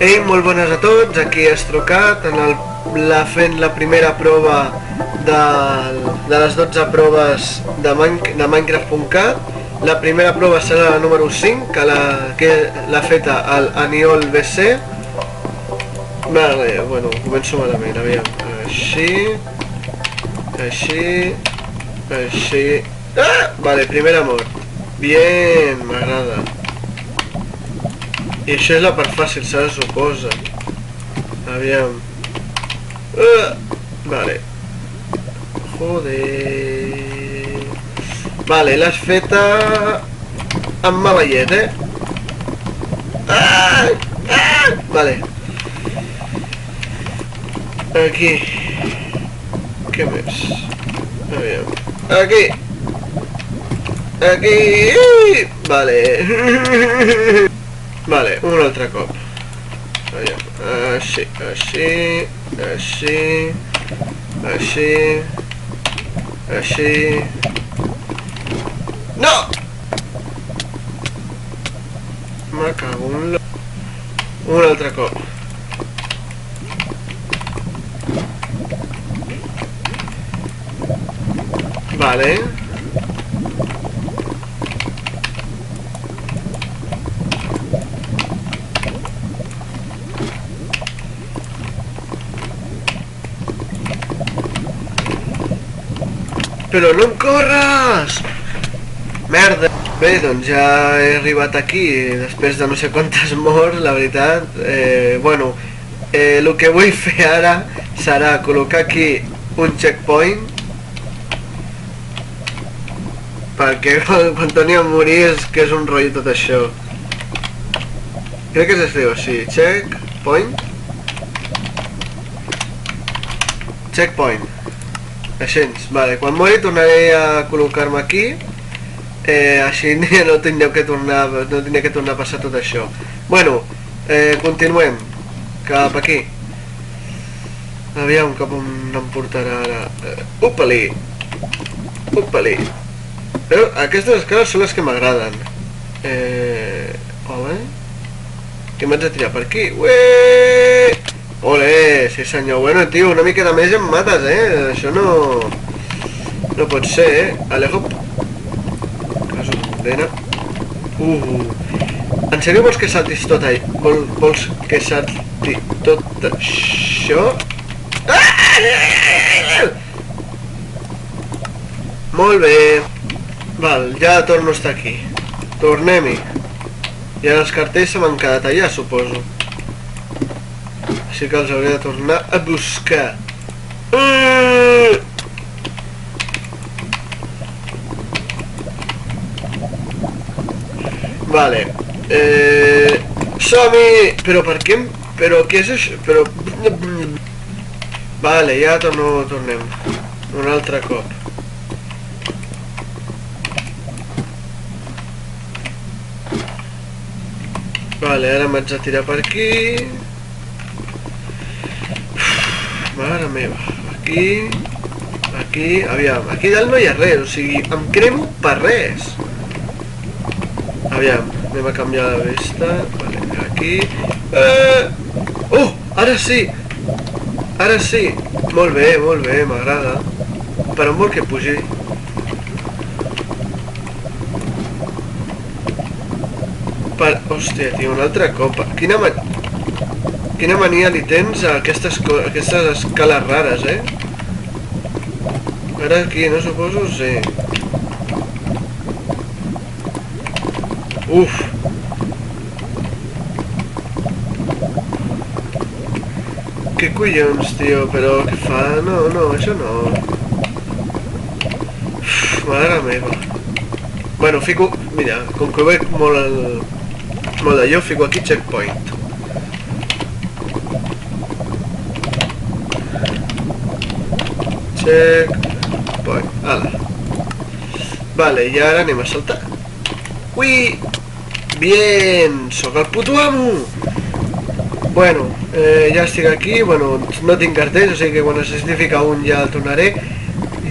Ei, molt bones a tots, aquí Astrocat, fent la primera prova de les 12 proves de Minecraft.cat. La primera prova serà la número 5, que l'ha feta el Aniol BC. Vale, bueno, començo malament, aviam. Així... Ah! Vale, primera mort. Bien, m'agrada. I això és la part fàcil, se suposa. Aviam. Vale. Joder. Vale, l'has feta amb mala llet, Vale. Aquí. Què més? Aviam. Aquí. Aquí. Vale. Vale, un altre cop. Així. No! Me cago en la... Un altre cop. Vale. Però no em corres! Merda! Bé, doncs ja he arribat aquí, després de no sé quantes morts, la veritat. Bueno, el que vull fer ara serà col·locar aquí un checkpoint, perquè quan torni a morir és que és un rotllo tot això. Crec que s'escriu així, checkpoint. Checkpoint. Així, vale, quan mori tornaré a col·locar-me aquí, així no tindré que tornar a passar tot això. Bueno, continuem, cap aquí. Aviam cap on em portarà ara. Upali! Però aquestes escales són les que m'agraden. Hola? Que m'haig de tirar per aquí? Ué! Ole, sí senyor, bueno tio, una miqueta més i em mates, això no pot ser, Alejo. Caso d'ordena. En sèrio vols que saltis tot allà? Vols que salti tot això? Molt bé. Val, ja torno a estar aquí. Tornem-hi. I ara els cartells se m'han quedat allà, suposo. Així que els hauré de tornar a buscar. Vale. Som-hi! Però per què? Però què és això? Però... Vale, ja tornem. Un altre cop. Vale, ara m'haig de tirar per aquí. Mare meva, aquí, aviam, aquí dalt no hi ha res, o sigui, em cremo per res. Aviam, anem a canviar la vista, vale, aquí. Oh, ara sí, molt bé, m'agrada. Per on vol que pugi? Hòstia, tio, un altre cop, Quina mania li tens a aquestes escales rares, Ara aquí, no suposo? Sí. Uf. Què collons, tio? Però què fa? No, això no. Mare meva. Bueno, fico... Mira, com que ho veig molt d'allò, fico aquí checkpoint. Checkpoint, ala. Vale, i ara anem a saltar. Ui! Bien! Soc el puto amo! Bueno, ja estic aquí, bueno, no tinc cartells, o sigui que quan es necessiti un ja el tornaré.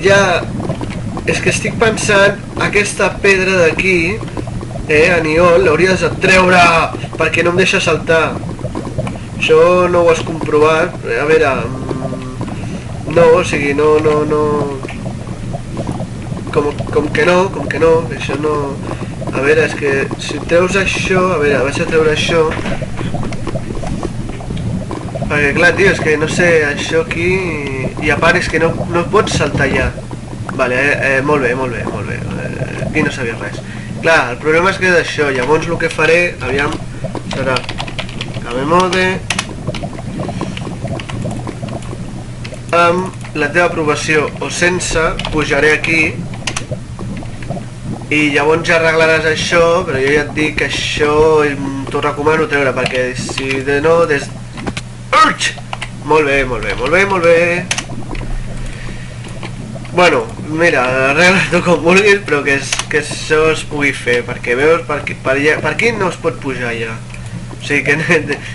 Ja... És que estic pensant, aquesta pedra d'aquí, Aniol, l'hauries de treure, perquè no em deixa saltar. Això no ho has comprovat. A veure... No, o sigui, no... Com que no, això no... A veure, és que si treus això... A veure, vaig a treure això... Perquè clar, tio, és que no sé, això aquí... I a part és que no pots saltar ja. Vale, molt bé. Aquí no sabia res. Clar, el problema és que és això, llavors el que faré, aviam, serà... Game mode... Amb la teva aprovació o sense, pujaré aquí i llavors ja arreglaràs això, però jo ja et dic que això t'ho recomano treure, perquè si de no... Urch! Molt bé. Bueno, mira, arregla-t'ho com vulguis, però que això es pugui fer, perquè veus, per aquí no es pot pujar ja. O sigui que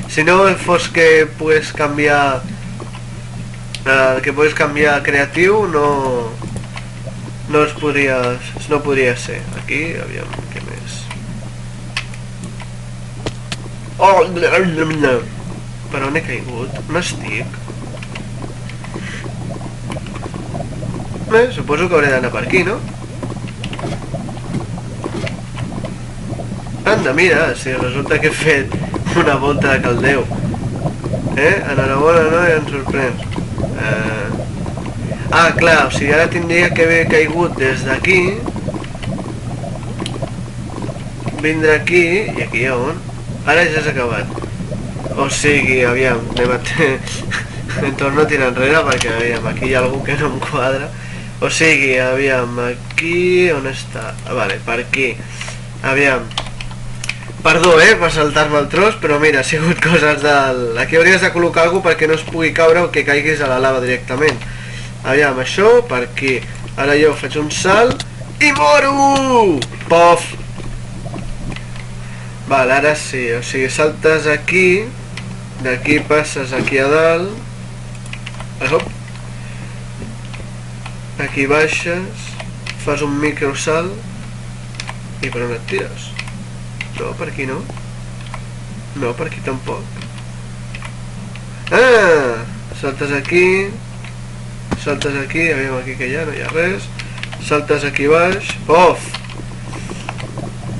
si no fos que pugues canviar... que pugues canviar creatiu, no podria ser. Aquí, aviam, què més? Oh! Per on he caigut? On estic? Bé, suposo que hauré d'anar per aquí, no? Anda, mira, si resulta que he fet una volta de caldeu. Enhorabona, no? Ja em sorprèn. Clar, o sigui, ara tindria que haver caigut des d'aquí, vindre aquí, i aquí on? Ara ja s'ha acabat. O sigui, aviam, em torno a tirar enrere perquè, aviam, aquí hi ha algú que no em quadra. O sigui, aviam, aquí, on està? Vale, per aquí. Aviam. Perdó, per saltar-me el tros, però mira, ha sigut coses del... Aquí hauries de col·locar alguna cosa perquè no es pugui caure o que caiguis a la lava directament. Aviam, això, per aquí. Ara jo faig un salt i moro! Pof! Val, ara sí, o sigui, saltes aquí, d'aquí passes aquí a dalt, hop, aquí baixes, fas un microsalt i per on et tires? No, per aquí no. No, per aquí tampoc. Saltes aquí, aviam aquí que hi ha, no hi ha res, saltes aquí baix, pof!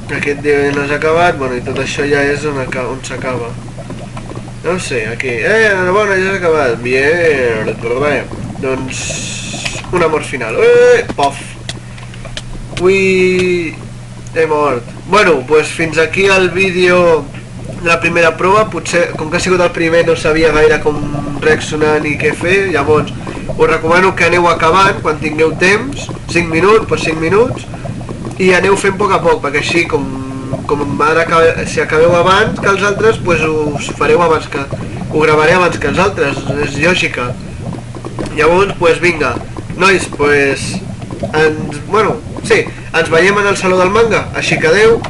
Aquest dia no has acabat, bueno, i tot això ja és on s'acaba. No sé, aquí, enhorabona, ja s'ha acabat, bien, doncs, un amor final, pof! Ui, he mort. Bueno, doncs fins aquí el vídeo de la primera prova, potser, com que ha sigut el primer no sabia gaire com reaccionar ni què fer, llavors us recomano que aneu acabant quan tingueu temps, 5 minuts, doncs 5 minuts, i aneu fent a poc, perquè així com ara si acabeu abans que els altres, doncs us fareu abans que... ho gravaré abans que els altres, és lògica. Llavors, doncs vinga, nois, doncs... Bueno, sí, ens veiem en el Saló del Manga, així que adeu.